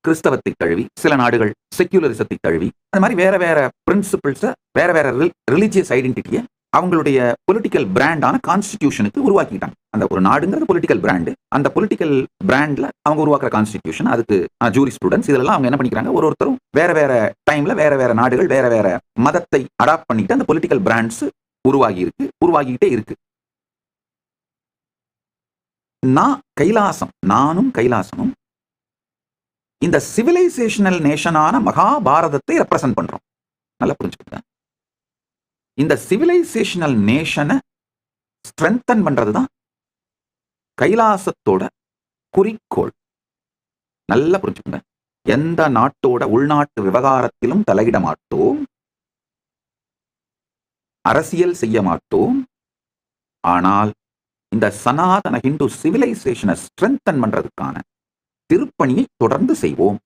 கிறிஸ்தவத்தை தழுவி, சில நாடுகள் செக்யூலரிசத்தை தழுவி, அந்த மாதிரி வேற வேற பிரின்சிபிள்ஸை, வேற வேற ரிலிஜியஸ் ஐடென்டிட்டியை அவங்களுடைய பொலிட்டிக்கல் பிராண்டான கான்ஸ்டிடியூஷனுக்கு உருவாக்கிட்டாங்க. அந்த ஒரு நாடுங்கிறது பொலிட்டிக்கல் பிராண்டு. அந்த பொலிட்டிக்கல் பிராண்ட்ல அவங்க உருவாக்குற கான்ஸ்டிடியூஷன், அதுக்கு ஜூரி ஸ்டூடெண்ட்ஸ் இதெல்லாம் அவங்க என்ன பண்ணிக்கிறாங்க, ஒருத்தரும் வேற வேற டைம்ல வேற வேற நாடுகள் வேற வேற மதத்தை அடாப்ட் பண்ணிட்டு அந்த பொலிட்டிக்கல் பிராண்ட்ஸ் உருவாகிக்கிட்டே இருக்கு. நானும் கைலாசமும் இந்த சிவிலைசேஷனல் நேஷனான மகாபாரதத்தை ரெப்ரசன்ட் பண்றோம். நல்லா புரிஞ்சுக்கோங்க. இந்த சிவிலைசேஷனல் நேஷனை ஸ்ட்ரென்தன் பண்றதுதான் கைலாசத்தோட குறிக்கோள். நல்லா புரிஞ்சுக்கோங்க. எந்த நாட்டோட உள்நாட்டு விவகாரத்திலும் தலையிட மாட்டோம், அரசியல் செய்ய மாட்டோம். ஆனால் இந்த சனாதன ஹிந்து சிவிலைசேஷனை ஸ்ட்ரென்தன் பண்றதுக்கான திருப்பணியை தொடர்ந்து செய்வோம்.